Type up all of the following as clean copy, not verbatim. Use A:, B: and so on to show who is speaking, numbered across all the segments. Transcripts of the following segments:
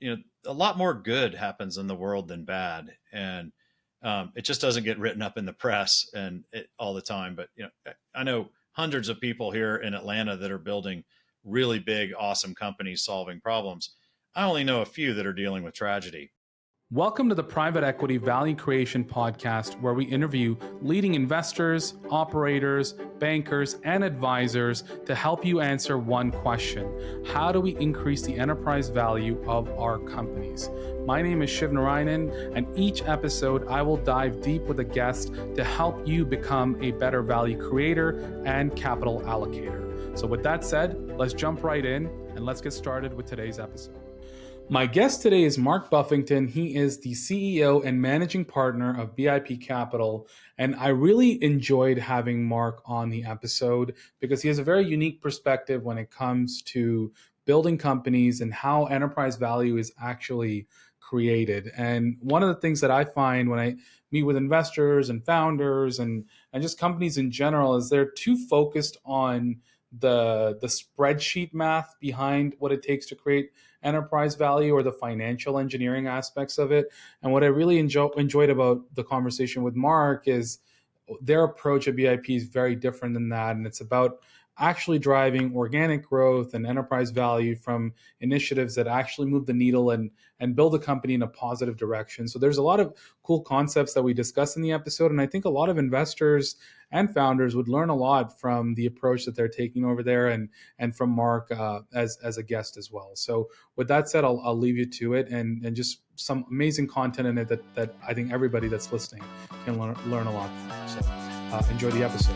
A: a lot more good happens in the world than bad. And it just doesn't get written up in the press all the time. But, I know hundreds of people here in Atlanta that are building really big, awesome companies solving problems. I only know a few that are dealing with tragedy.
B: Welcome to the Private Equity Value Creation Podcast, where we interview leading investors, operators, bankers, and advisors to help you answer one question: how do we increase the enterprise value of our companies? My name is Shiv, and each episode I will dive deep with a guest to help you become a better value creator and capital allocator. So with that said, let's jump right in and let's get started with today's episode. My guest today is Mark Buffington. He is the CEO and managing partner of BIP Capital. And I really enjoyed having Mark on the episode because he has a very unique perspective when it comes to building companies and how enterprise value is actually created. And one of the things that I find when I meet with investors and founders and just companies in general is they're too focused on the spreadsheet math behind what it takes to create enterprise value or the financial engineering aspects of it. And what I really enjoyed about the conversation with Mark is their approach at BIP is very different than that. And it's about actually driving organic growth and enterprise value from initiatives that actually move the needle and build the company in a positive direction. So there's a lot of cool concepts that we discussed in the episode. And I think a lot of investors and founders would learn a lot from the approach that they're taking over there and from Mark as a guest as well. So with that said, I'll leave you to it and just some amazing content in it that I think everybody that's listening can learn a lot from. So enjoy the episode.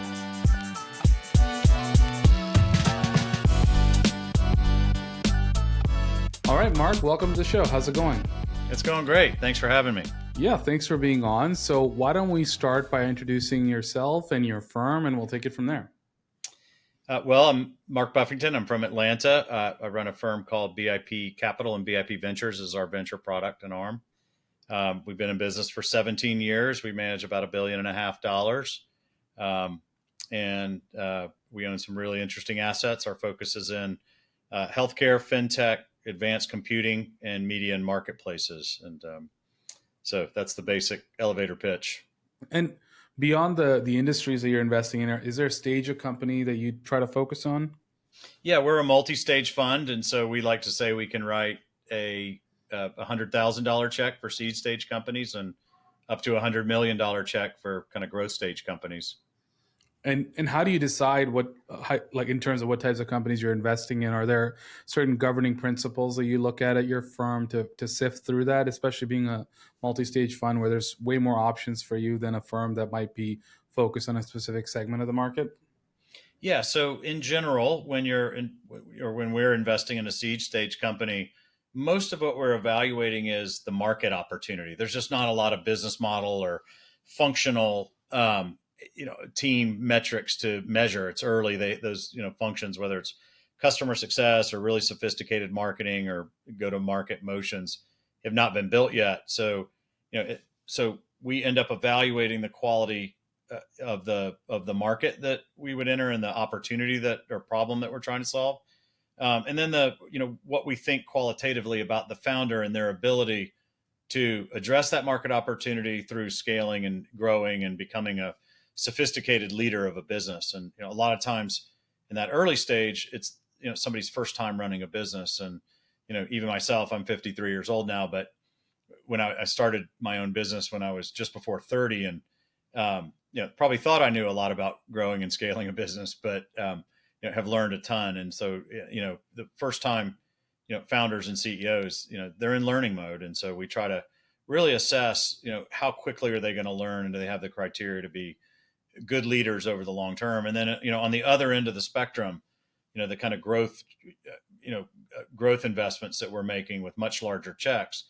B: All right, Mark, welcome to the show. How's it going?
A: It's going great. Thanks for having me.
B: Yeah, thanks for being on. So why don't we start by introducing yourself and your firm, and we'll take it from there.
A: Well, I'm Mark Buffington. I'm from Atlanta. I run a firm called BIP Capital, and BIP Ventures is our venture product and arm. We've been in business for 17 years. We manage about $1.5 billion. And we own some really interesting assets. Our focus is in healthcare, fintech, advanced computing, and media and marketplaces. And so that's the basic elevator pitch.
B: And beyond the industries that you're investing in, is there a stage of company that you try to focus on?
A: Yeah, we're a multistage fund. And so we like to say we can write a $100,000 check for seed stage companies and up to $100 million check for kind of growth stage companies.
B: And how do you decide like in terms of what types of companies you're investing in? Are there certain governing principles that you look at your firm to sift through that, especially being a multi-stage fund where there's way more options for you than a firm that might be focused on a specific segment of the market?
A: Yeah. So in general, when we're investing in a seed stage company, most of what we're evaluating is the market opportunity. There's just not a lot of business model or functional team metrics to measure. It's early. Those functions, whether it's customer success or really sophisticated marketing or go-to-market motions, have not been built yet. So so we end up evaluating the quality of the market that we would enter and the opportunity or problem that we're trying to solve, and then what we think qualitatively about the founder and their ability to address that market opportunity through scaling and growing and becoming a sophisticated leader of a business. And a lot of times in that early stage, it's somebody's first time running a business. And even myself, I'm 53 years old now, but when I started my own business when I was just before 30, and probably thought I knew a lot about growing and scaling a business, but have learned a ton. And so the first time founders and CEOs, they're in learning mode, and so we try to really assess how quickly are they going to learn, and do they have the criteria to be good leaders over the long term. And then, on the other end of the spectrum, the kind of growth investments that we're making with much larger checks,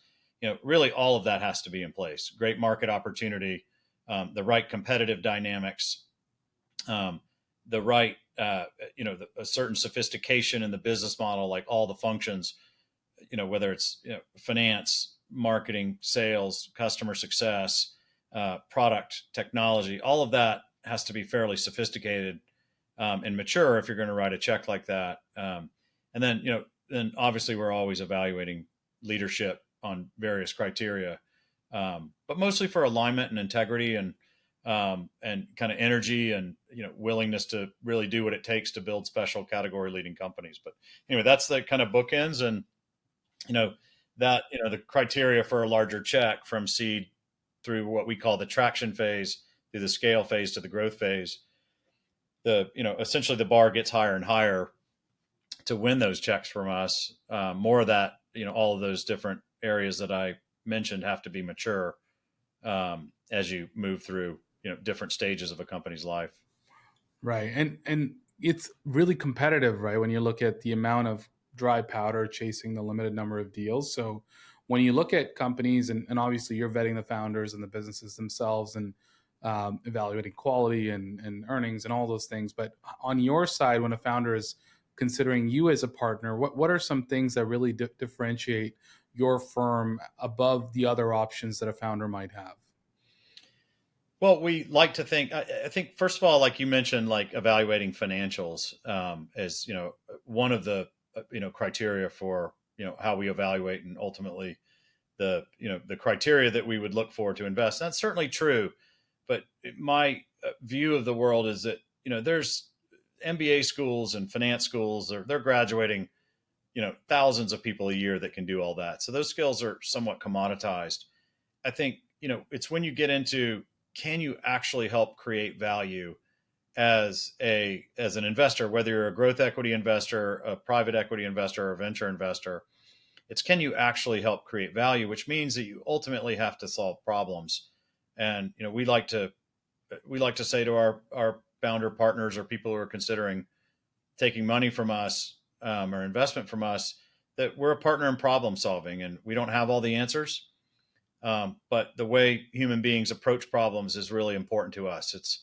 A: really all of that has to be in place. Great market opportunity, the right competitive dynamics, the right, a certain sophistication in the business model, like all the functions, whether it's finance, marketing, sales, customer success, product, technology, all of that has to be fairly sophisticated and mature if you're going to write a check like that. And then, then obviously we're always evaluating leadership on various criteria, but mostly for alignment and integrity and kind of energy and willingness to really do what it takes to build special category leading companies. But anyway, that's the kind of bookends, and the criteria for a larger check from seed through what we call the traction phase, through the scale phase to the growth phase. Essentially the bar gets higher and higher to win those checks from us. More of that, all of those different areas that I mentioned have to be mature as you move through different stages of a company's life.
B: Right. And it's really competitive, right? When you look at the amount of dry powder chasing the limited number of deals. So when you look at companies, and obviously you're vetting the founders and the businesses themselves and evaluating quality and earnings and all those things. But on your side, when a founder is considering you as a partner, what are some things that really differentiate your firm above the other options that a founder might have?
A: Well, we like to think, I think, first of all, like you mentioned, like evaluating financials as, one of the, criteria for, how we evaluate and ultimately the criteria that we would look for to invest. That's certainly true. But my view of the world is that, there's MBA schools and finance schools, they're graduating, thousands of people a year that can do all that. So those skills are somewhat commoditized. I think, it's when you get into, can you actually help create value as an investor, whether you're a growth equity investor, a private equity investor, or a venture investor? It's, can you actually help create value, which means that you ultimately have to solve problems. And we like to say to our founder partners or people who are considering taking money from us or investment from us, that we're a partner in problem solving, and we don't have all the answers. But the way human beings approach problems is really important to us. It's,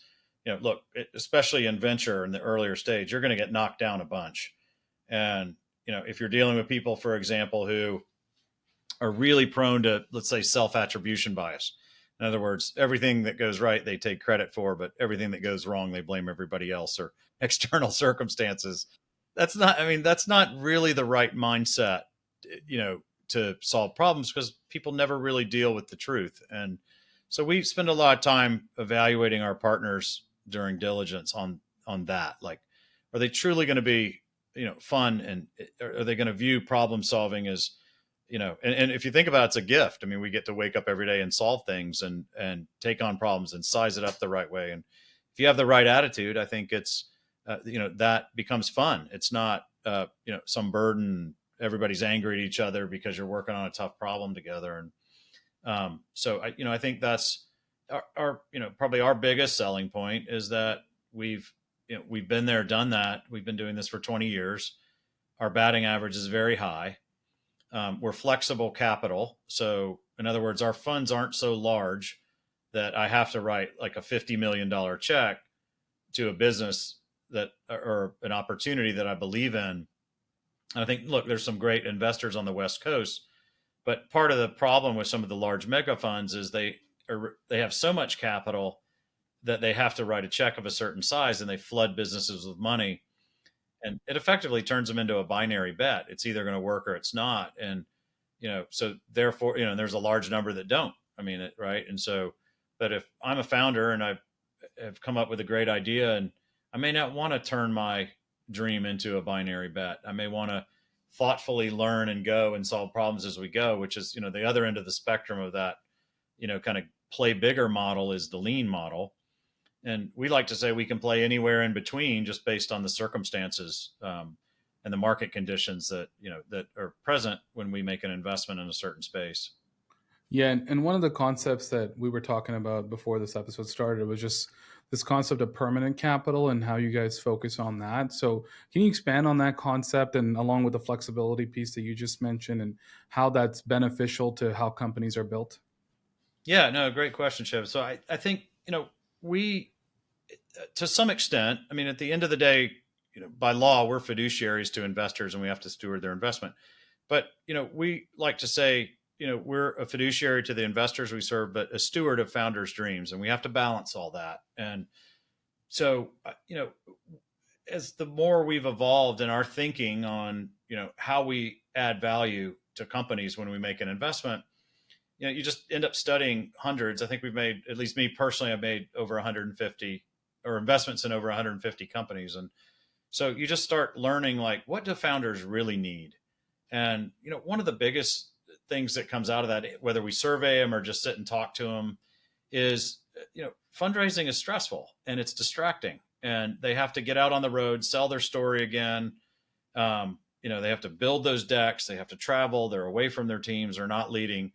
A: especially in venture in the earlier stage, you're going to get knocked down a bunch. And, if you're dealing with people, for example, who are really prone to, let's say, self-attribution bias. In other words, everything that goes right, they take credit for, but everything that goes wrong, they blame everybody else or external circumstances. That's not really the right mindset, to solve problems, because people never really deal with the truth. And so we spend a lot of time evaluating our partners during diligence on that. Like, are they truly going to be, fun, and are they going to view problem solving as, and if you think about it, it's a gift. I mean, we get to wake up every day and solve things and take on problems and size it up the right way. And if you have the right attitude, I think it's, that becomes fun. It's not, some burden. Everybody's angry at each other because you're working on a tough problem together. And so I think that's our probably our biggest selling point is that we've been there, done that. We've been doing this for 20 years. Our batting average is very high. We're flexible capital. So in other words, our funds aren't so large that I have to write like a $50 million check to a business or an opportunity that I believe in. I think, look, there's some great investors on the West Coast, but part of the problem with some of the large mega funds is they have so much capital that they have to write a check of a certain size, and they flood businesses with money, and it effectively turns them into a binary bet. It's either going to work or it's not. And, so therefore, there's a large number that don't. Right. And so, but if I'm a founder and I have come up with a great idea, and I may not want to turn my dream into a binary bet. I may want to thoughtfully learn and go and solve problems as we go, which is, the other end of the spectrum of that, kind of play bigger model is the lean model. And we like to say we can play anywhere in between, just based on the circumstances and the market conditions that, that are present when we make an investment in a certain space.
B: Yeah. And one of the concepts that we were talking about before this episode started was just this concept of permanent capital and how you guys focus on that. So can you expand on that concept, and along with the flexibility piece that you just mentioned, and how that's beneficial to how companies are built?
A: Yeah, no, great question, Shiv. So I think, we, to some extent, at the end of the day, by law, we're fiduciaries to investors and we have to steward their investment. But, we like to say, we're a fiduciary to the investors we serve, but a steward of founders' dreams. And we have to balance all that. And so, as the more we've evolved in our thinking on, how we add value, to companies when we make an investment, you just end up studying hundreds. I think we've made, at least me personally, I've made over 150 or investments in over 150 companies. And so you just start learning, like, what do founders really need? And, one of the biggest things that comes out of that, whether we survey them or just sit and talk to them, is, fundraising is stressful and it's distracting, and they have to get out on the road, sell their story again. They have to build those decks. They have to travel. They're away from their teams. They're not leading.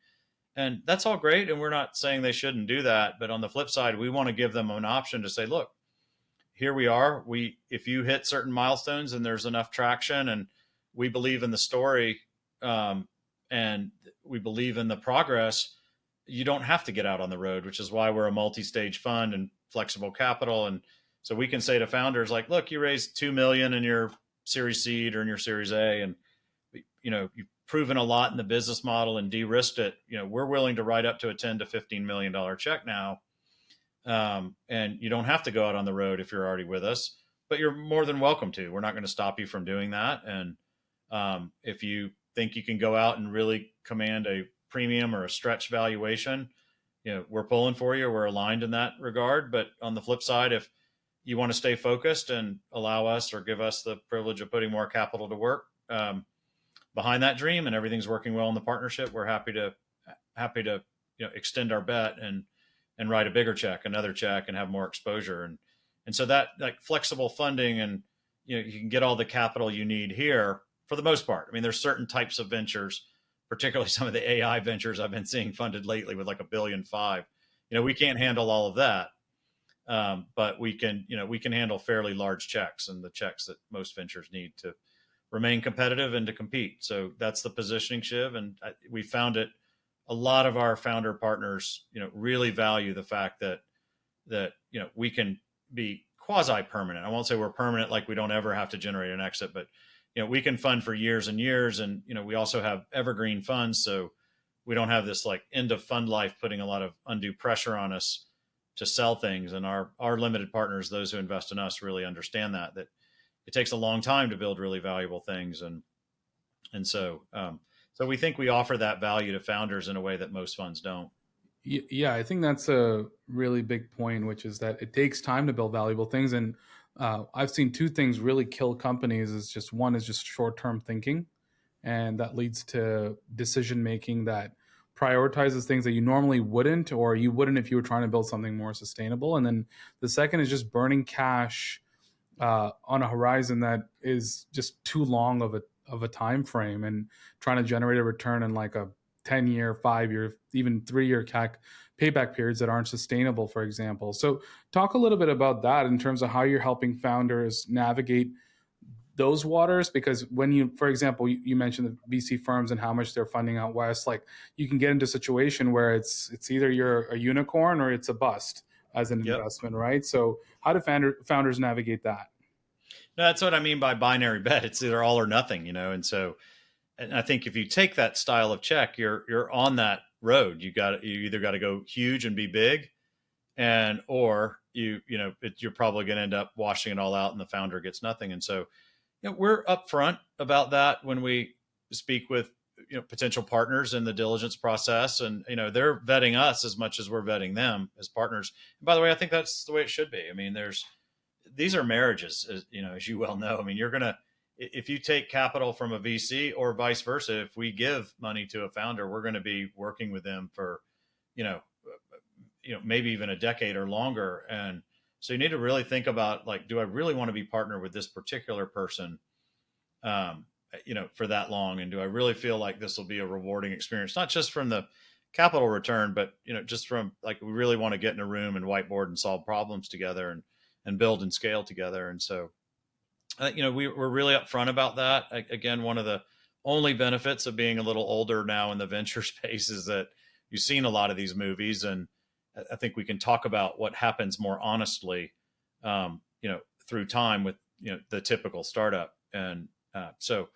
A: And that's all great. And we're not saying they shouldn't do that. But on the flip side, we want to give them an option to say, look, here we are. If you hit certain milestones and there's enough traction and we believe in the story, and we believe in the progress, you don't have to get out on the road, which is why we're a multi-stage fund and flexible capital. And so we can say to founders, like, look, you raised 2 million in your Series Seed or in your Series A, and you've proven a lot in the business model and de-risked it. We're willing to write up to a $10 to $15 million check now. And you don't have to go out on the road if you're already with us, but you're more than welcome to. We're not going to stop you from doing that. And if you think you can go out and really command a premium or a stretch valuation, we're pulling for you. We're aligned in that regard. But on the flip side, if you want to stay focused and allow us or give us the privilege of putting more capital to work behind that dream, and everything's working well in the partnership, we're happy to extend our bet and write a bigger check, another check, and have more exposure. And so that, like, flexible funding, and you can get all the capital you need here for the most part. I mean, there's certain types of ventures, particularly some of the AI ventures I've been seeing funded lately with like $1.5 billion. We can't handle all of that. But we can handle fairly large checks, and the checks that most ventures need to remain competitive and to compete. So that's the positioning, Shiv. And we found it. A lot of our founder partners, really value the fact that we can be quasi-permanent. I won't say we're permanent, like we don't ever have to generate an exit, but we can fund for years and years. And we also have evergreen funds, so we don't have this like end of fund life putting a lot of undue pressure on us to sell things. And our limited partners, those who invest in us, really understand that it takes a long time to build really valuable things. And so we think we offer that value to founders in a way that most funds don't.
B: Yeah, I think that's a really big point, which is that it takes time to build valuable things. And I've seen two things really kill companies. One is just short-term thinking, and that leads to decision making that prioritizes things that you normally wouldn't, or you wouldn't if you were trying to build something more sustainable. And then the second is just burning cash on a horizon that is just too long of a time frame, and trying to generate a return in like a 10-year, 5-year, even 3-year CAC payback periods that aren't sustainable, for example. So talk a little bit about that in terms of how you're helping founders navigate those waters. Because when you, for example, you mentioned the VC firms and how much they're funding out west, like you can get into a situation where it's either you're a unicorn or it's a bust as an investment, right? So how do founders navigate that?
A: No, that's what I mean by binary bet. It's either all or nothing, And so, and I think if you take that style of check, you're on that road. You either got to go huge and be big, or you're probably going to end up washing it all out and the founder gets nothing. And so, we're upfront about that when we speak with potential partners in the diligence process, and they're vetting us as much as we're vetting them as partners. And by the way, I think that's the way it should be. I mean, these are marriages, as you well know. I mean, if you take capital from a VC or vice versa, if we give money to a founder, we're going to be working with them for, maybe even a decade or longer. And so you need to really think about, like, do I really want to be partnered with this particular person, for that long? And do I really feel like this will be a rewarding experience, not just from the capital return, but, just from, like, we really want to get in a room and whiteboard and solve problems together and build and scale together. And so, we're really upfront about that. Again, one of the only benefits of being a little older now in the venture space is that you've seen a lot of these movies, and I think we can talk about what happens more honestly, through time with, the typical startup. And so,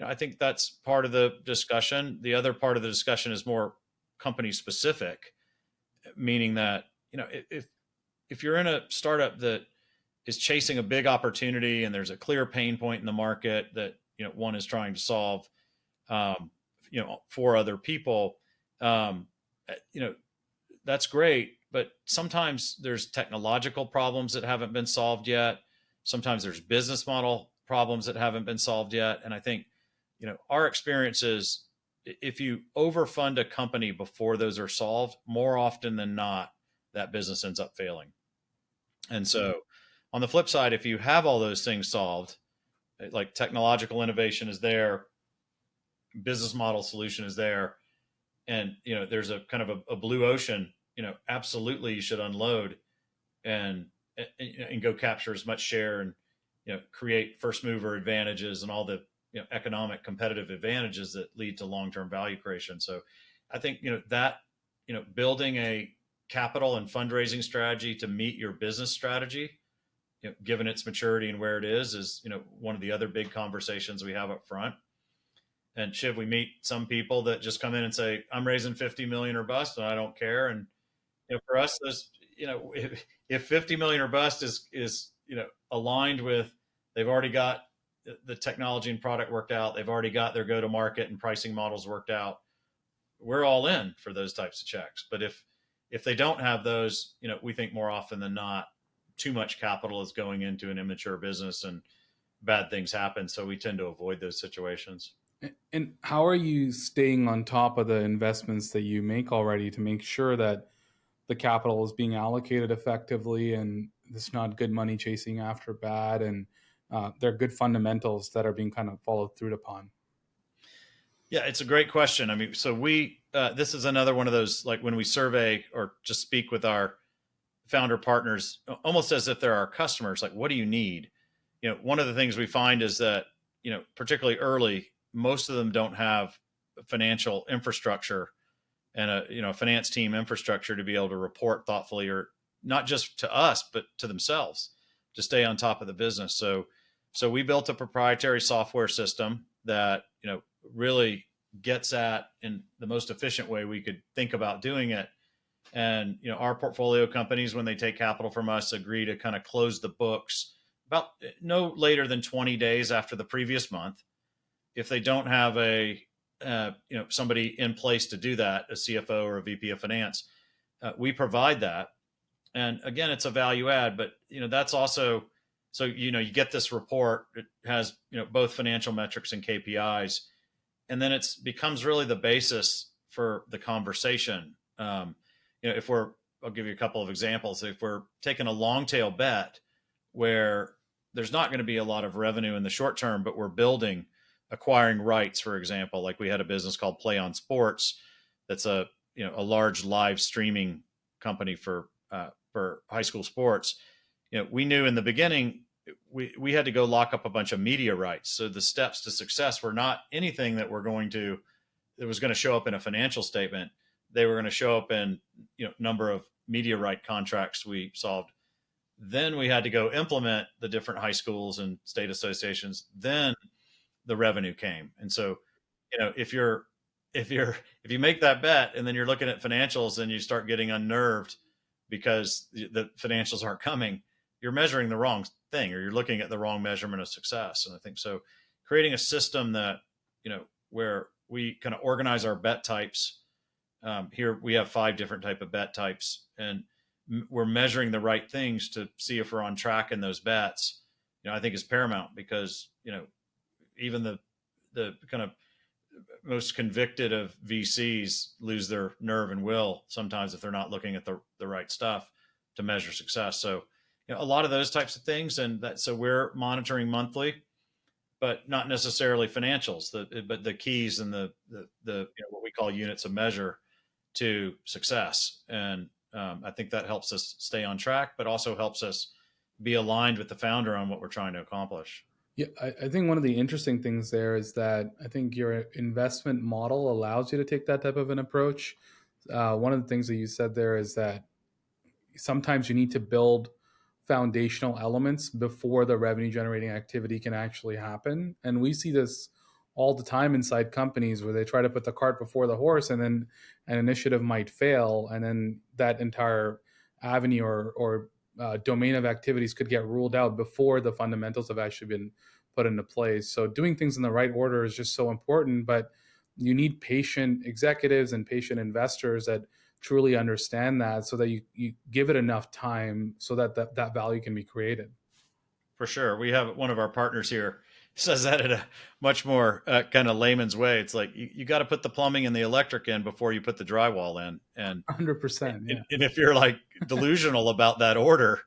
A: I think that's part of the discussion. The other part of the discussion is more company specific, meaning that, if you're in a startup that is chasing a big opportunity and there's a clear pain point in the market that, one is trying to solve, for other people, um, you know, that's great. But sometimes there's technological problems that haven't been solved yet. Sometimes there's business model problems that haven't been solved yet. And I think, our experience is if you overfund a company before those are solved, more often than not, that business ends up failing. And so on the flip side, if you have all those things solved, like technological innovation is there, business model solution is there, and there's a kind of a blue ocean, absolutely you should unload and and go capture as much share and create first mover advantages and all the economic competitive advantages that lead to long-term value creation. So I think that building a capital and fundraising strategy to meet your business strategy, given its maturity and where it is one of the other big conversations we have up front. And Shiv, we meet some people that just come in and say, I'm raising 50 million or bust and I don't care. And for us, there's, if 50 million or bust is aligned with, they've already got the technology and product worked out, they've already got their go to market and pricing models worked out, we're all in for those types of checks. But if they don't have those, we think more often than not, too much capital is going into an immature business and bad things happen. So we tend to avoid those situations.
B: And how are you staying on top of the investments that you make already to make sure that the capital is being allocated effectively and it's not good money chasing after bad, and there are good fundamentals that are being kind of followed through upon?
A: Yeah, it's a great question. I mean, so this is another one of those, like when we survey or just speak with our founder partners, almost as if they're our customers, like, what do you need? One of the things we find is that, particularly early, most of them don't have financial infrastructure and a finance team infrastructure to be able to report thoughtfully, or not just to us, but to themselves, to stay on top of the business. So we built a proprietary software system that, really gets at, in the most efficient way we could think about doing it. And, our portfolio companies, when they take capital from us, agree to kind of close the books about no later than 20 days after the previous month. If they don't have somebody in place to do that, a CFO or a VP of finance, we provide that. And again, it's a value add, but that's also, so you get this report. It has both financial metrics and KPIs, and then it becomes really the basis for the conversation. I'll give you a couple of examples. If we're taking a long tail bet where there's not going to be a lot of revenue in the short term, but we're acquiring rights, for example, like we had a business called Play on Sports. That's a large live streaming company for high school sports. We knew in the beginning we had to go lock up a bunch of media rights. So the steps to success were not anything that was going to show up in a financial statement. They were going to show up in number of media right contracts we solved. Then we had to go implement the different high schools and state associations. Then the revenue came. And so, if you make that bet and then you're looking at financials and you start getting unnerved because the financials aren't coming, you're measuring the wrong thing, or you're looking at the wrong measurement of success. And I think so creating a system that, where we kind of organize our bet types. Here we have 5 different type of bet types, and we're measuring the right things to see if we're on track in those bets. I think is paramount, because, even the kind of most convicted of VCs lose their nerve and will sometimes if they're not looking at the right stuff to measure success. So, a lot of those types of things, so we're monitoring monthly, but not necessarily financials, but the keys and the what we call units of measure to success. And I think that helps us stay on track, but also helps us be aligned with the founder on what we're trying to accomplish.
B: Yeah, I think one of the interesting things there is that I think your investment model allows you to take that type of an approach. One of the things that you said there is that sometimes you need to build foundational elements before the revenue generating activity can actually happen. And we see this all the time inside companies where they try to put the cart before the horse, and then an initiative might fail, and then that entire avenue or domain of activities could get ruled out before the fundamentals have actually been put into place. So doing things in the right order is just so important. But you need patient executives and patient investors that truly understand that, so that you give it enough time so that that value can be created.
A: For sure. We have one of our partners here says that in a much more kind of layman's way. It's like you got to put the plumbing and the electric in before you put the drywall in. And
B: 100%. Yeah.
A: and if you're like delusional about that order,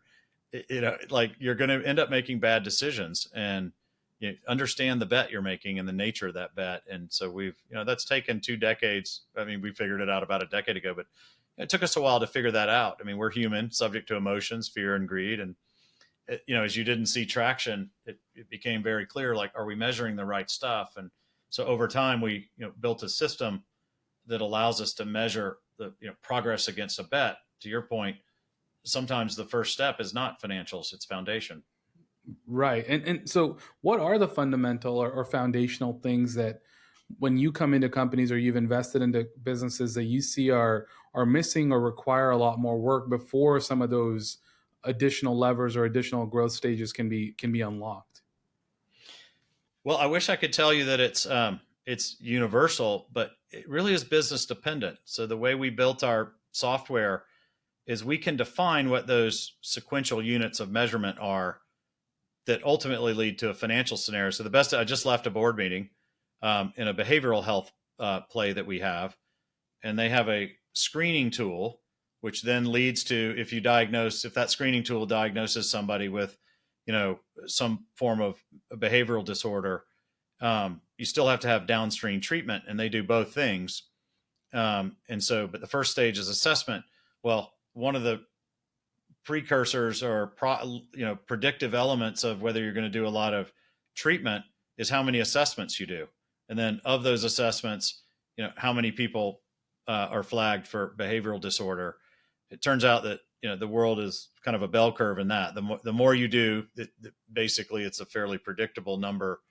A: like you're going to end up making bad decisions, and you understand the bet you're making and the nature of that bet. And so that's taken 2 decades. I mean, we figured it out about a decade ago, but it took us a while to figure that out. I mean, we're human, subject to emotions, fear, and greed. And as you didn't see traction, it became very clear, like, are we measuring the right stuff? And so over time, we built a system that allows us to measure the progress against a bet. To your point, sometimes the first step is not financials, it's foundation.
B: Right. And so what are the fundamental or foundational things that when you come into companies or you've invested into businesses that you see are missing or require a lot more work before some of those additional levers or additional growth stages can be unlocked?
A: Well, I wish I could tell you that it's universal, but it really is business dependent. So the way we built our software is we can define what those sequential units of measurement are that ultimately lead to a financial scenario. So I just left a board meeting in a behavioral health play that we have, and they have a screening tool, which then leads to, if that screening tool diagnoses somebody with, some form of behavioral disorder, you still have to have downstream treatment, and they do both things. But the first stage is assessment. Well, one of the precursors or predictive elements of whether you're going to do a lot of treatment is how many assessments you do, and then of those assessments, how many people are flagged for behavioral disorder. It turns out that the world is kind of a bell curve in that. The more you do, basically it's a fairly predictable number.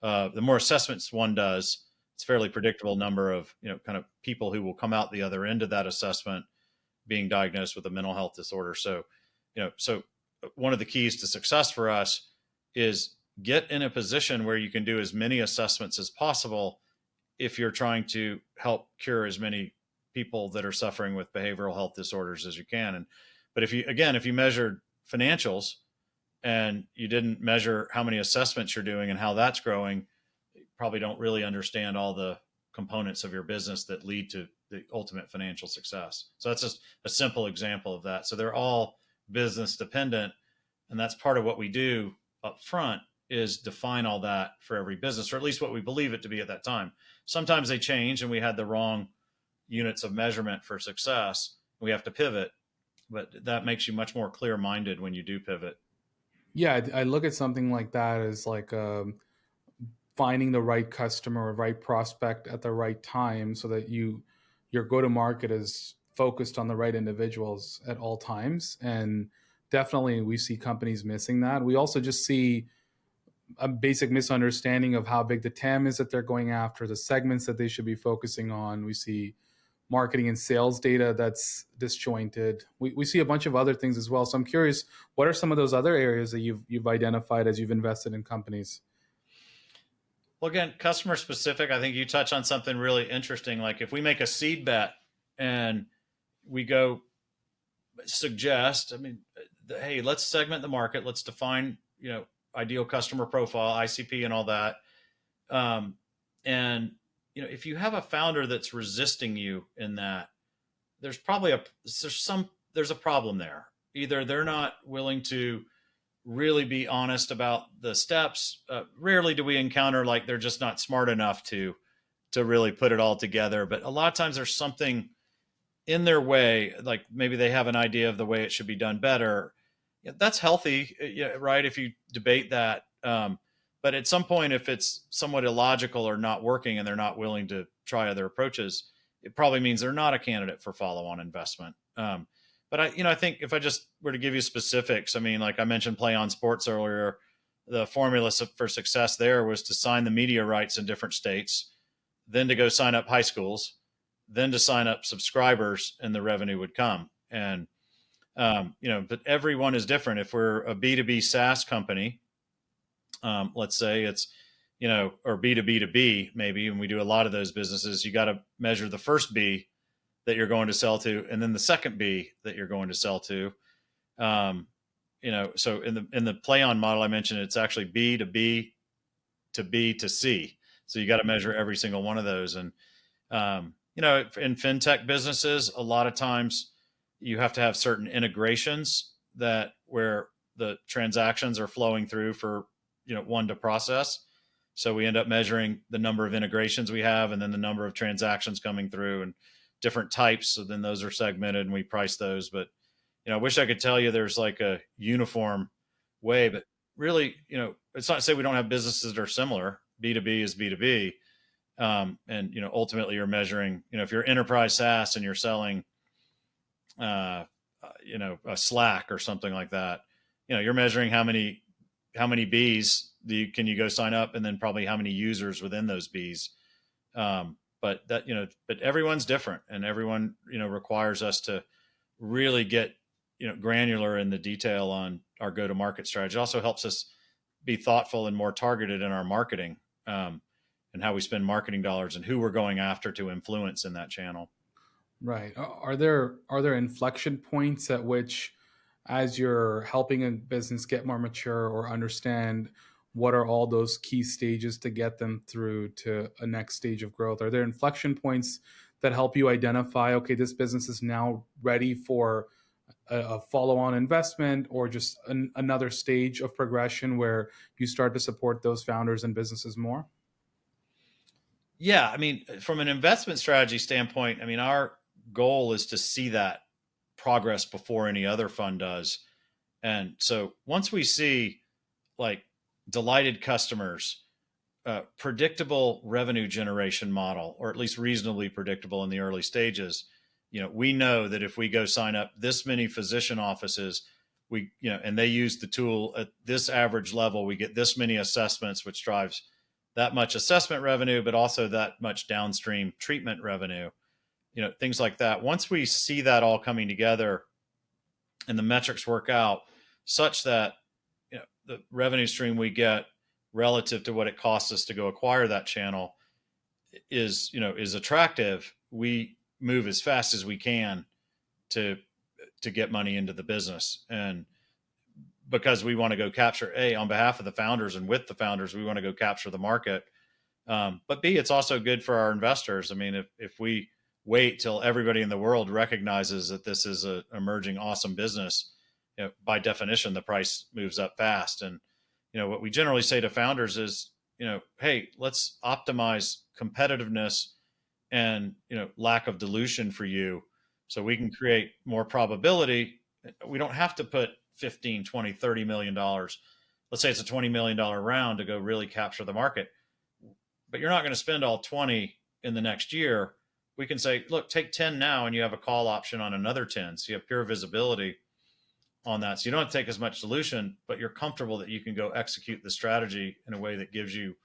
A: The more assessments one does, it's a fairly predictable number of kind of people who will come out the other end of that assessment being diagnosed with a mental health disorder. So, so one of the keys to success for us is get in a position where you can do as many assessments as possible if you're trying to help cure as many people that are suffering with behavioral health disorders as you can. But if you measured financials and you didn't measure how many assessments you're doing and how that's growing, you probably don't really understand all the components of your business that lead to the ultimate financial success. So that's just a simple example of that. So they're all business dependent, and that's part of what we do up front is define all that for every business, or at least what we believe it to be at that time. Sometimes they change and we had the wrong units of measurement for success. We have to pivot, but that makes you much more clear-minded when you do pivot.
B: Yeah, I look at something like that as like finding the right customer or right prospect at the right time, so that your go-to-market is focused on the right individuals at all times. And definitely we see companies missing that. We also just see a basic misunderstanding of how big the TAM is that they're going after, the segments that they should be focusing on. We see marketing and sales data that's disjointed. We see a bunch of other things as well. So I'm curious, what are some of those other areas that you've identified as you've invested in companies?
A: Well, again, customer specific, I think you touch on something really interesting. Like if we make a seed bet and we go suggest, hey, let's segment the market. Let's define, ideal customer profile, ICP and all that. And if you have a founder that's resisting you in that, there's probably there's a problem there. Either they're not willing to really be honest about the steps. Rarely do we encounter like they're just not smart enough to really put it all together. But a lot of times there's something in their way, like maybe they have an idea of the way it should be done better. That's healthy, right? If you debate that. But at some point, if it's somewhat illogical or not working and they're not willing to try other approaches, it probably means they're not a candidate for follow-on investment. But I think if I just were to give you specifics, like I mentioned Play on Sports earlier, the formula for success there was to sign the media rights in different states, then to go sign up high schools, then to sign up subscribers, and the revenue would come. And, but everyone is different. If we're a B2B SaaS company, let's say or B to B to B maybe, and we do a lot of those businesses, you got to measure the first B that you're going to sell to, and then the second B that you're going to sell to. So in the play on model I mentioned, it's actually B to B to B to C. So you got to measure every single one of those. And, in fintech businesses, a lot of times you have to have certain integrations that where the transactions are flowing through for, one to process. So we end up measuring the number of integrations we have and then the number of transactions coming through and different types. So then those are segmented and we price those. But, I wish I could tell you there's like a uniform way, but really, it's not to say we don't have businesses that are similar. B2B is B2B. And, ultimately you're measuring, if you're enterprise SaaS and you're selling, a Slack or something like that, you're measuring how many Bs can you go sign up, and then probably how many users within those Bs. But everyone's different, and everyone, requires us to really get, granular in the detail on our go-to-market strategy. It also helps us be thoughtful and more targeted in our marketing, and how we spend marketing dollars and who we're going after to influence in that channel.
B: Right. Are there inflection points at which, as you're helping a business get more mature or understand what are all those key stages to get them through to a next stage of growth, are there inflection points that help you identify, okay, this business is now ready for a follow-on investment, or just another stage of progression where you start to support those founders and businesses more?
A: Yeah. I mean, from an investment strategy standpoint, our goal is to see that progress before any other fund does. And so once we see like delighted customers, predictable revenue generation model, or at least reasonably predictable in the early stages, we know that if we go sign up this many physician offices, and they use the tool at this average level, we get this many assessments, which drives that much assessment revenue, but also that much downstream treatment revenue, things like that. Once we see that all coming together and the metrics work out such that, the revenue stream we get relative to what it costs us to go acquire that channel is attractive, we move as fast as we can to get money into the business. And because we want to go capture, on behalf of the founders and with the founders, we want to go capture the market. But B, it's also good for our investors. If we wait till everybody in the world recognizes that this is an emerging awesome business, by definition, the price moves up fast. And, what we generally say to founders is, hey, let's optimize competitiveness and, lack of dilution for you so we can create more probability. We don't have to put 15, 20, $30 million. Let's say it's a $20 million round to go really capture the market, but you're not going to spend all 20 in the next year. We can say, look, take 10 now and you have a call option on another 10. So you have pure visibility on that. So you don't have to take as much dilution, but you're comfortable that you can go execute the strategy in a way that gives you,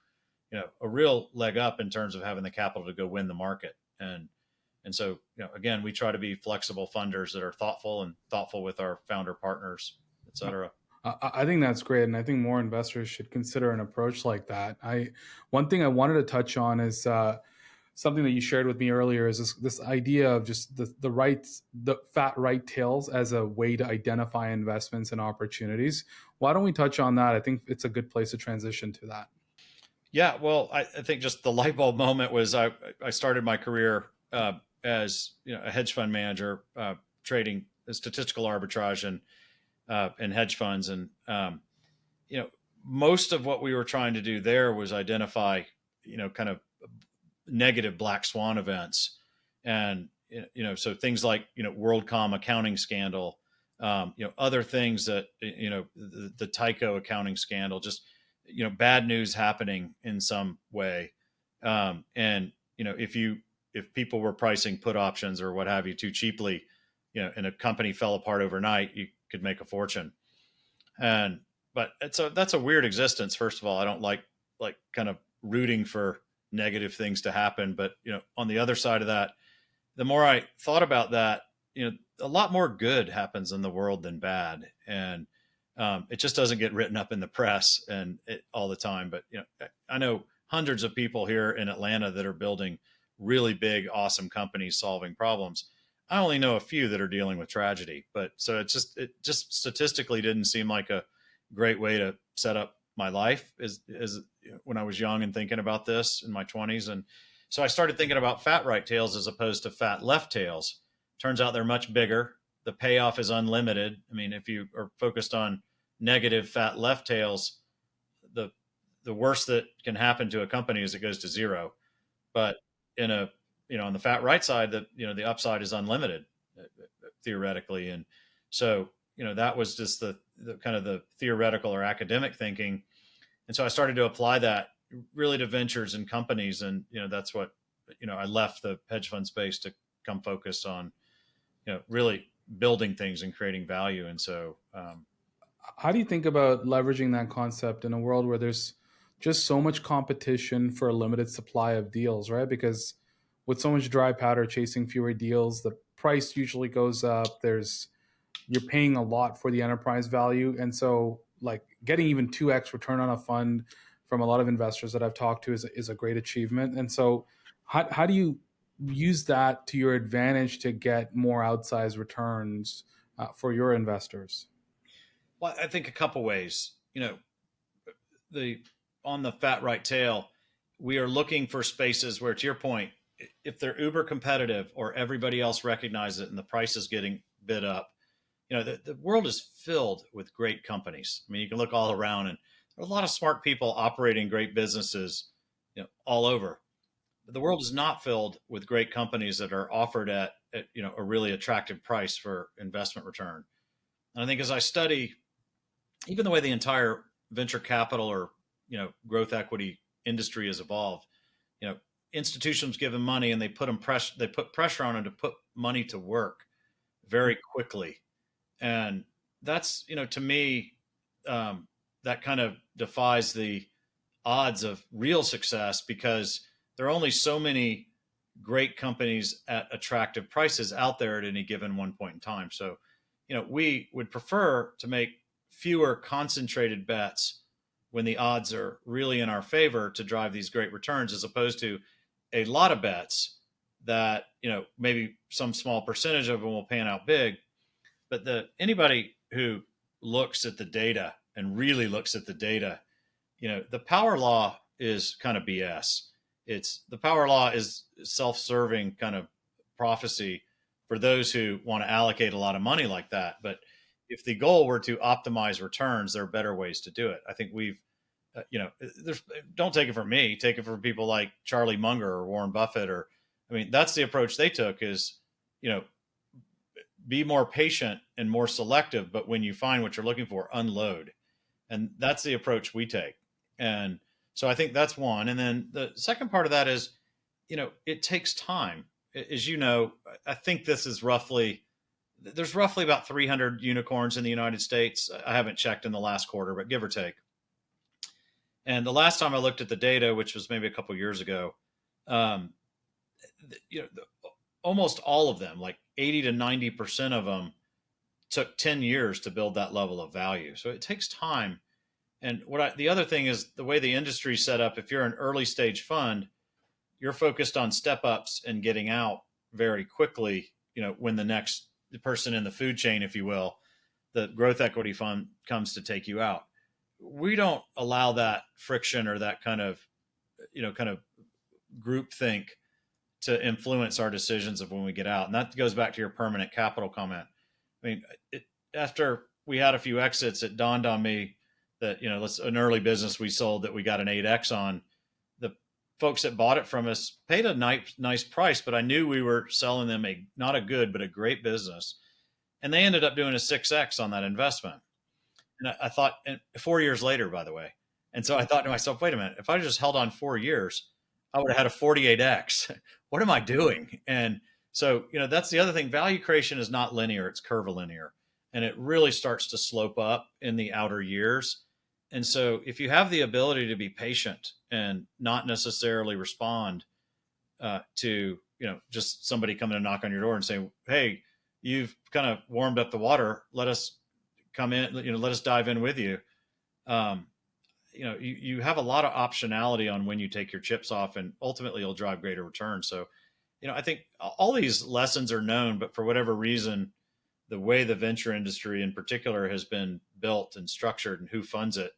A: a real leg up in terms of having the capital to go win the market. And so, again, we try to be flexible funders that are thoughtful with our founder partners, et cetera.
B: I think that's great. And I think more investors should consider an approach like that. One thing I wanted to touch on is something that you shared with me earlier is this idea of just the fat right tails as a way to identify investments and opportunities. Why don't we touch on that? I think it's a good place to transition to that.
A: Yeah, well, I think just the light bulb moment was I started my career as a hedge fund manager, trading statistical arbitrage and hedge funds, and most of what we were trying to do there was identify kind of negative black swan events, and so things like WorldCom accounting scandal, other things that the Tyco accounting scandal, just bad news happening in some way. And, if people were pricing put options or what have you too cheaply, and a company fell apart overnight, you could make a fortune. But that's a weird existence. First of all, I don't like kind of rooting for negative things to happen. But, on the other side of that, the more I thought about that, a lot more good happens in the world than bad. And It just doesn't get written up in the press and all the time. But I know hundreds of people here in Atlanta that are building really big, awesome companies solving problems. I only know a few that are dealing with tragedy, but so it just statistically didn't seem like a great way to set up my life as when I was young and thinking about this in my 20s. And so I started thinking about fat right tails as opposed to fat left tails. Turns out they're much bigger. The payoff is unlimited. I mean, if you are focused on negative fat left tails, the the worst that can happen to a company is it goes to zero. But in a on the fat right side, the upside is unlimited theoretically. And so that was just the kind of the theoretical or academic thinking. And so I started to apply that really to ventures and companies. And that's what I left the hedge fund space to come focus on really building things and creating value. And so
B: How do you think about leveraging that concept in a world where there's just so much competition for a limited supply of deals, right? Because with so much dry powder chasing fewer deals, the price usually goes up. You're paying a lot for the enterprise value. And so like getting even 2x return on a fund from a lot of investors that I've talked to is a great achievement. And so how do you use that to your advantage to get more outsized returns for your investors?
A: well, I think a couple ways. The On the fat right tail, we are looking for spaces where, to your point, if they're uber competitive or everybody else recognizes it and the price is getting bid up, the world is filled with great companies. I mean, you can look all around, and there are a lot of smart people operating great businesses, all over. But the world is not filled with great companies that are offered at a really attractive price for investment return. And I think as I study even the way the entire venture capital or growth equity industry has evolved, you know institutions give them money and they put pressure on them to put money to work very quickly. And that's to me, that kind of defies the odds of real success, because there are only so many great companies at attractive prices out there at any given one point in time. So we would prefer to make fewer concentrated bets when the odds are really in our favor to drive these great returns, as opposed to a lot of bets that maybe some small percentage of them will pan out big. But anybody who looks at the data and really looks at the data, the power law is kind of BS. The power law is self-serving kind of prophecy for those who want to allocate a lot of money like that. But if the goal were to optimize returns, there are better ways to do it. I think don't take it from me, take it from people like Charlie Munger or Warren Buffett, that's the approach they took is, be more patient and more selective, but when you find what you're looking for, unload. And that's the approach we take. And so I think that's one. And then the second part of that is, it takes time. As I think there's roughly about 300 unicorns in the United States. I haven't checked in the last quarter, but give or take. And the last time I looked at the data, which was maybe a couple of years ago, almost all of them, like 80 to 90% of them, took 10 years to build that level of value. So it takes time. And the other thing is the way the industry is set up. If you're an early stage fund, you're focused on step ups and getting out very quickly. When the person in the food chain, if you will, the growth equity fund comes to take you out. We don't allow that friction or that kind of group think to influence our decisions of when we get out. And that goes back to your permanent capital comment. I mean, after we had a few exits, it dawned on me that, an early business we sold that we got an 8X on. The folks that bought it from us paid a nice price, but I knew we were selling them not a good, but a great business. And they ended up doing a 6X on that investment. And I thought, and 4 years later, by the way. And so I thought to myself, wait a minute, if I just held on 4 years, I would have had a 48X. What am I doing? And so, that's the other thing. Value creation is not linear, it's curvilinear. And it really starts to slope up in the outer years. And so if you have the ability to be patient and not necessarily respond to, just somebody coming to knock on your door and say, hey, you've kind of warmed up the water, let us come in, let us dive in with you. You have a lot of optionality on when you take your chips off, and ultimately you'll drive greater returns. So, I think all these lessons are known, but for whatever reason, the way the venture industry in particular has been built and structured and who funds it,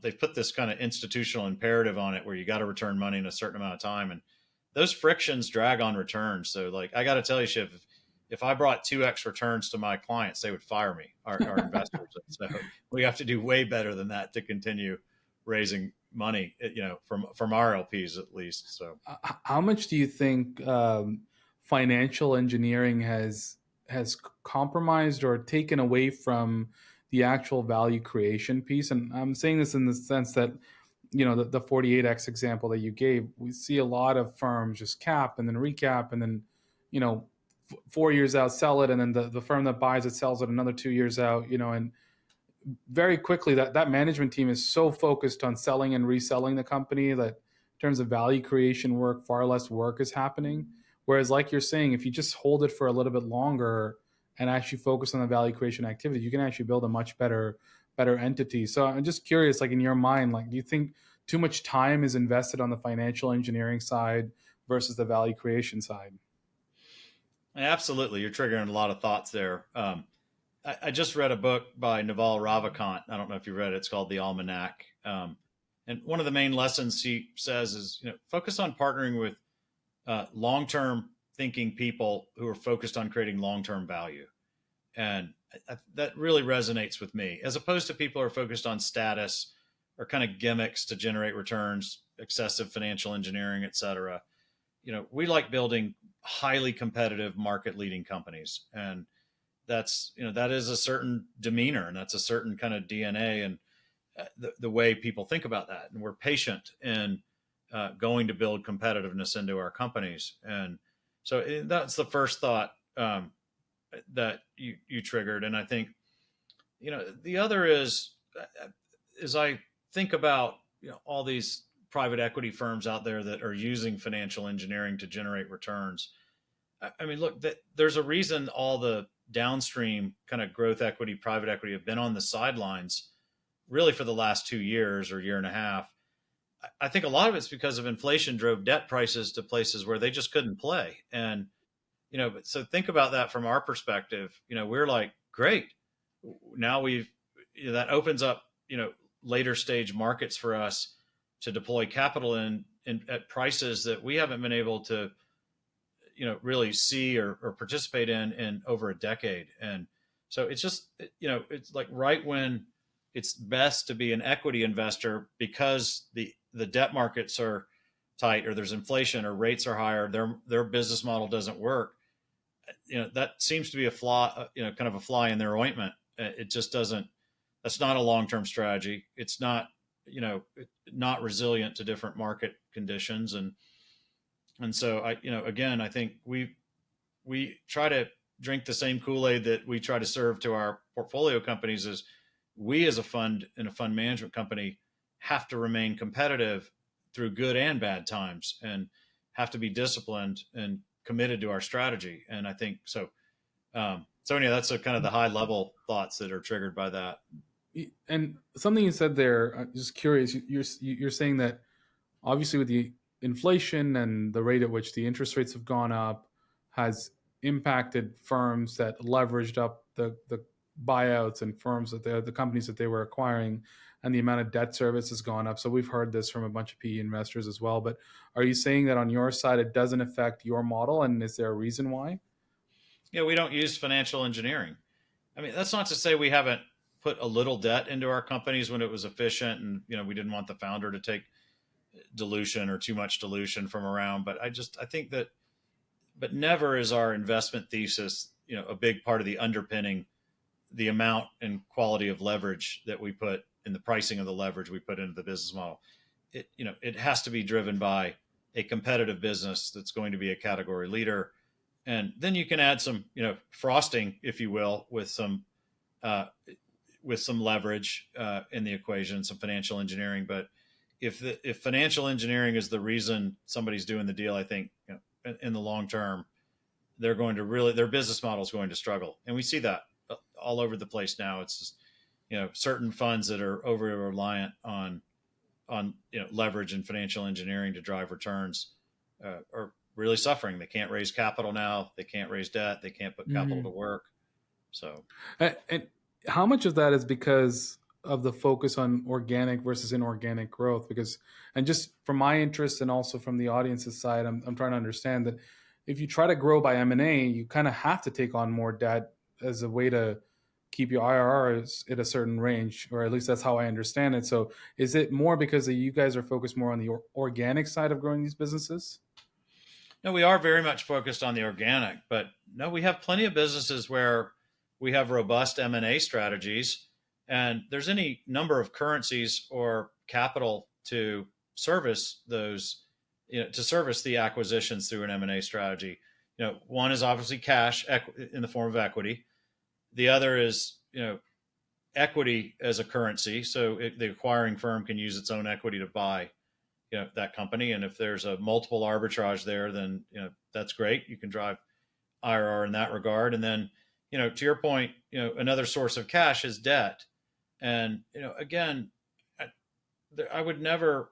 A: they've put this kind of institutional imperative on it where you got to return money in a certain amount of time. And those frictions drag on returns. So like, I got to tell you, Shiv, if I brought 2x returns to my clients, they would fire me, our investors. So we have to do way better than that to continue raising money, from our LPs at least. So
B: how much do you think financial engineering has compromised or taken away from the actual value creation piece? And I'm saying this in the sense that, the 48x example that you gave, we see a lot of firms just cap and then recap and then, 4 years out sell it, and then the firm that buys it sells it another 2 years out, and very quickly that management team is so focused on selling and reselling the company that in terms of value creation work, far less work is happening. Whereas like you're saying, if you just hold it for a little bit longer and actually focus on the value creation activity, you can actually build a much better entity. So I'm just curious, like in your mind, like, do you think too much time is invested on the financial engineering side versus the value creation side?
A: Absolutely. You're triggering a lot of thoughts there. I just read a book by Naval Ravikant. I don't know if you read it. It's called The Almanac. And one of the main lessons he says is, focus on partnering with long-term thinking people who are focused on creating long-term value. And that really resonates with me, as opposed to people who are focused on status or kind of gimmicks to generate returns, excessive financial engineering, et cetera. We like building highly competitive market leading companies. And that is a certain demeanor, and that's a certain kind of DNA, and the way people think about that. And we're patient in going to build competitiveness into our companies. And so that's the first thought that you triggered. And I think, the other is, as I think about, all these private equity firms out there that are using financial engineering to generate returns. I mean, look, there's a reason all the downstream kind of growth equity, private equity have been on the sidelines really for the last 2 years or year and a half. I think a lot of it's because of inflation drove debt prices to places where they just couldn't play. And, so think about that from our perspective. We're like, great. Now that opens up, later stage markets for us to deploy capital in at prices that we haven't been able to, really see or participate in over a decade. And so it's just, it's like right when it's best to be an equity investor because the debt markets are tight, or there's inflation, or rates are higher, their business model doesn't work. That seems to be a flaw, kind of a fly in their ointment. It just doesn't, that's not a long-term strategy. It's not, not resilient to different market conditions. And so again, I think we try to drink the same Kool-Aid that we try to serve to our portfolio companies. Is we as a fund and a fund management company have to remain competitive through good and bad times, and have to be disciplined and committed to our strategy. And I think so. So anyway, that's kind of the high level thoughts that are triggered by that.
B: And something you said there, I'm just curious. You're saying that obviously with the inflation and the rate at which the interest rates have gone up has impacted firms that leveraged up the buyouts and firms that the companies that they were acquiring, and the amount of debt service has gone up. So we've heard this from a bunch of PE investors as well. But are you saying that on your side it doesn't affect your model, and is there a reason why?
A: Yeah, we don't use financial engineering. I mean, that's not to say we haven't put a little debt into our companies when it was efficient, and we didn't want the founder to take dilution or too much dilution from around. But I think that, but never is our investment thesis, a big part of the underpinning the amount and quality of leverage that we put in the pricing of the leverage we put into the business model. It has to be driven by a competitive business that's going to be a category leader. And then you can add some, frosting, if you will, with some leverage in the equation, some financial engineering. But if financial engineering is the reason somebody's doing the deal, I think in the long term, their business model is going to struggle. And we see that all over the place now. It's just, certain funds that are over reliant on leverage and financial engineering to drive returns are really suffering. They can't raise capital now. They can't raise debt. They can't put capital to work. So,
B: and how much of that is because of the focus on organic versus inorganic growth? Because, and just from my interest and also from the audience's side, I'm trying to understand that if you try to grow by M&A, you kind of have to take on more debt as a way to keep your IRRs at a certain range, or at least that's how I understand it. So is it more because you guys are focused more on the organic side of growing these businesses?
A: no, we are very much focused on the organic, but no, we have plenty of businesses where we have robust M&A strategies, and there's any number of currencies or capital to service those, to service the acquisitions through an M&A strategy. One is obviously cash in the form of equity. The other is, equity as a currency. So the acquiring firm can use its own equity to buy, that company. And if there's a multiple arbitrage there, then, that's great. You can drive IRR in that regard. And then, to your point, another source of cash is debt. And, again, I would never,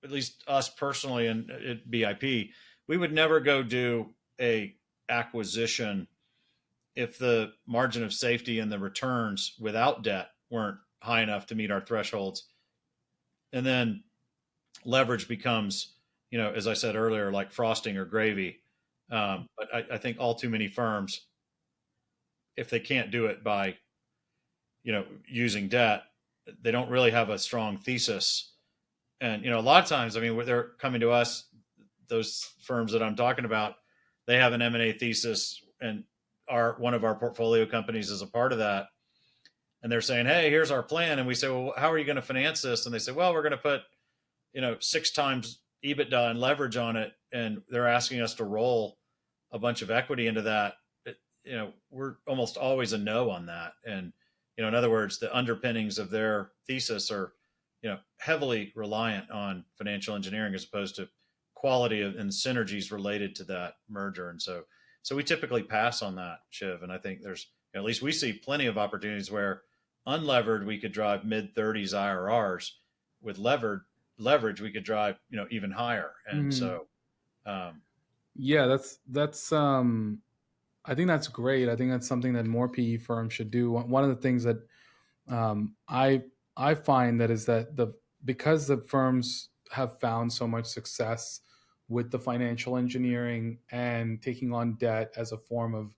A: at least us personally and at BIP, we would never go do a acquisition if the margin of safety and the returns without debt weren't high enough to meet our thresholds. And then leverage becomes, as I said earlier, like frosting or gravy. But I think all too many firms, if they can't do it by, using debt, they don't really have a strong thesis. And, a lot of times, I mean, they're coming to us, those firms that I'm talking about, they have an M&A thesis, and one of our portfolio companies is a part of that. And they're saying, hey, here's our plan. And we say, well, how are you going to finance this? And they say, well, we're going to put, 6 times EBITDA and leverage on it. And they're asking us to roll a bunch of equity into that. We're almost always a no on that. And, in other words, the underpinnings of their thesis are, heavily reliant on financial engineering as opposed to quality and synergies related to that merger. And so we typically pass on that, Shiv. And I think there's, at least we see plenty of opportunities where unlevered, we could drive mid-30s IRRs. With leverage, we could drive, even higher. And so,
B: yeah, that's I think that's great. I think that's something that more PE firms should do. One of the things that I find that is that because the firms have found so much success with the financial engineering and taking on debt as a form of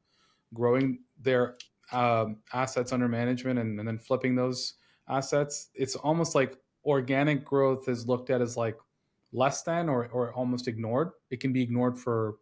B: growing their assets under management and then flipping those assets, it's almost like organic growth is looked at as like less than or almost ignored. It can be ignored for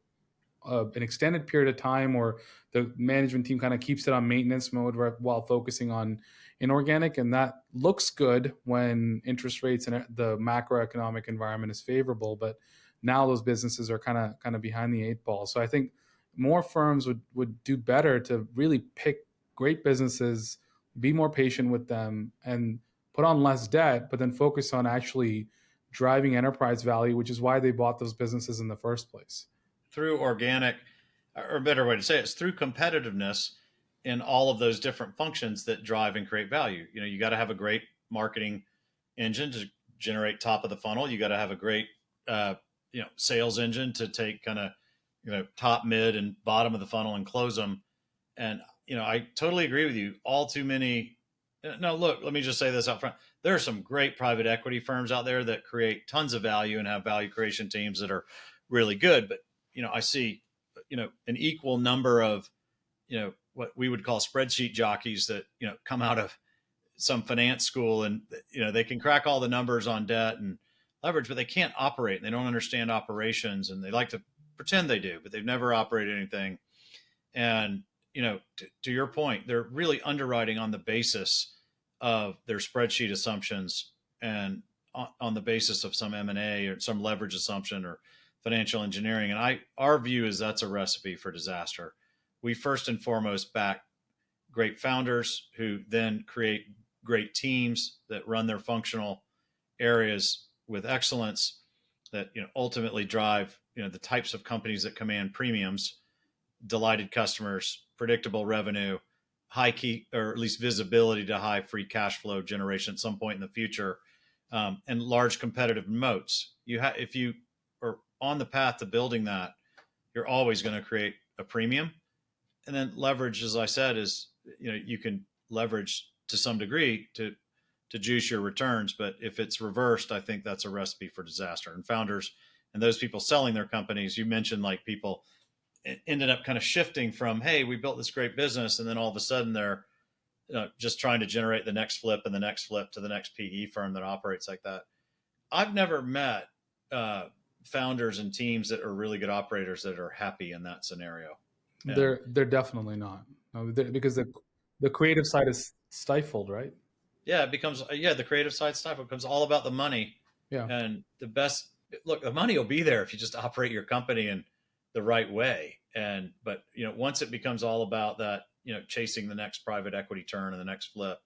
B: an extended period of time, or the management team kind of keeps it on maintenance mode while focusing on inorganic. And that looks good when interest rates and the macroeconomic environment is favorable. But now those businesses are kind of behind the 8 ball. So I think more firms would do better to really pick great businesses, be more patient with them, and put on less debt, but then focus on actually driving enterprise value, which is why they bought those businesses in the first place.
A: Through organic, or a better way to say it, is through competitiveness in all of those different functions that drive and create value. You got to have a great marketing engine to generate top of the funnel. You got to have a great, sales engine to take kind of, top, mid, and bottom of the funnel and close them. And, I totally agree with you. All too many. No, look, let me just say this up front. There are some great private equity firms out there that create tons of value and have value creation teams that are really good. But, I see, an equal number of, what we would call spreadsheet jockeys that, come out of some finance school, and, they can crack all the numbers on debt and leverage, but they can't operate, and they don't understand operations, and they like to pretend they do, but they've never operated anything. And, to your point, they're really underwriting on the basis of their spreadsheet assumptions and on the basis of some M&A or some leverage assumption or financial engineering. And our view is that's a recipe for disaster. We first and foremost back great founders who then create great teams that run their functional areas with excellence, that ultimately drive the types of companies that command premiums, delighted customers, predictable revenue, high key, or at least visibility to high free cash flow generation at some point in the future, and large competitive moats. If you are on the path to building that, you're always going to create a premium. And then leverage, as I said, is, you can leverage to some degree to juice your returns. But if it's reversed, I think that's a recipe for disaster. And founders and those people selling their companies, you mentioned, like, people ended up kind of shifting from, hey, we built this great business, and then all of a sudden they're just trying to generate the next flip and the next flip to the next PE firm that operates like that. I've never met founders and teams that are really good operators that are happy in that scenario.
B: They're definitely not. No, because the creative side is stifled, right?
A: Yeah, it becomes the creative side stuff. It becomes all about the money.
B: Yeah.
A: And the money will be there if you just operate your company in the right way. But once it becomes all about that, chasing the next private equity turn and the next flip,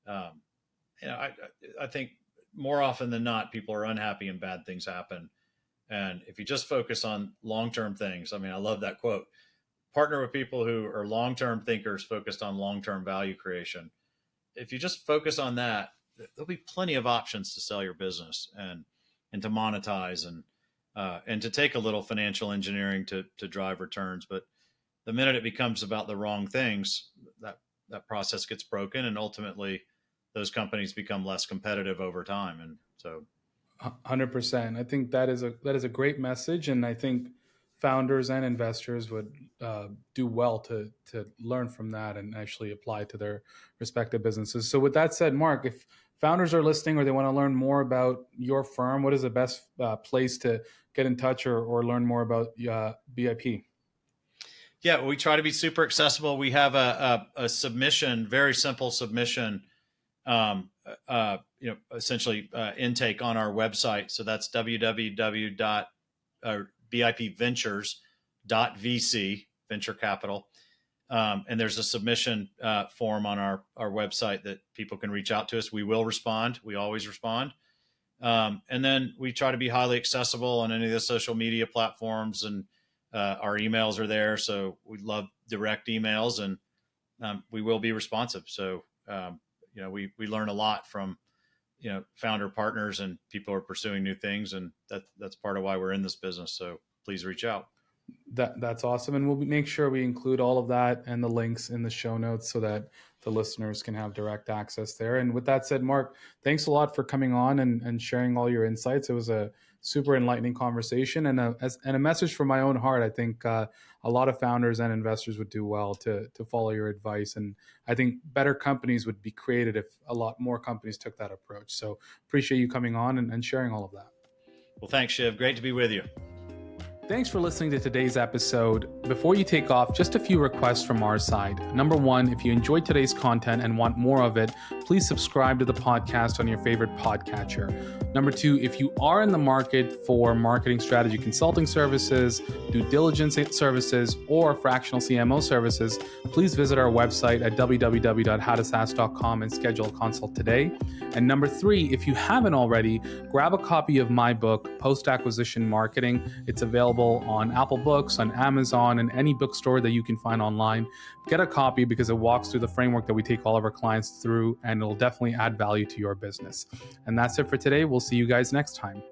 A: I think more often than not, people are unhappy and bad things happen. And if you just focus on long-term things, I love that quote: partner with people who are long-term thinkers focused on long-term value creation. If you just focus on that, there'll be plenty of options to sell your business and to monetize and to take a little financial engineering to drive returns. But the minute it becomes about the wrong things, that process gets broken, and ultimately those companies become less competitive over time. And so
B: 100%. I think that is a great message. And I think founders and investors would do well to learn from that and actually apply to their respective businesses. So with that said, Mark, if founders are listening or they want to learn more about your firm, what is the best place to get in touch or learn more about BIP?
A: Yeah, we try to be super accessible. We have a submission, very simple submission, essentially intake on our website. So that's www.bipventures.vc, venture capital. And there's a submission form on our website that people can reach out to us. We will respond. We always respond. And then we try to be highly accessible on any of the social media platforms, and our emails are there. So we love direct emails, and we will be responsive. So, we learn a lot from, founder partners and people who are pursuing new things. And that's part of why we're in this business. So please reach out.
B: That's awesome. And we'll make sure we include all of that and the links in the show notes so that the listeners can have direct access there. And with that said, Mark, thanks a lot for coming on and sharing all your insights. It was a super enlightening conversation and a message from my own heart. I think a lot of founders and investors would do well to follow your advice. And I think better companies would be created if a lot more companies took that approach. So appreciate you coming on and sharing all of that.
A: Well, thanks, Shiv. Great to be with you.
B: Thanks for listening to today's episode. Before you take off, just a few requests from our side. Number one, if you enjoyed today's content and want more of it, please subscribe to the podcast on your favorite podcatcher. Number two, if you are in the market for marketing strategy consulting services, due diligence services, or fractional CMO services, please visit our website at www.howtosas.com and schedule a consult today. And number three, if you haven't already, grab a copy of my book, Post-Acquisition Marketing. It's available on Apple Books, on Amazon, and any bookstore that you can find online. Get a copy because it walks through the framework that we take all of our clients through, and it'll definitely add value to your business. And that's it for today. We'll see you guys next time.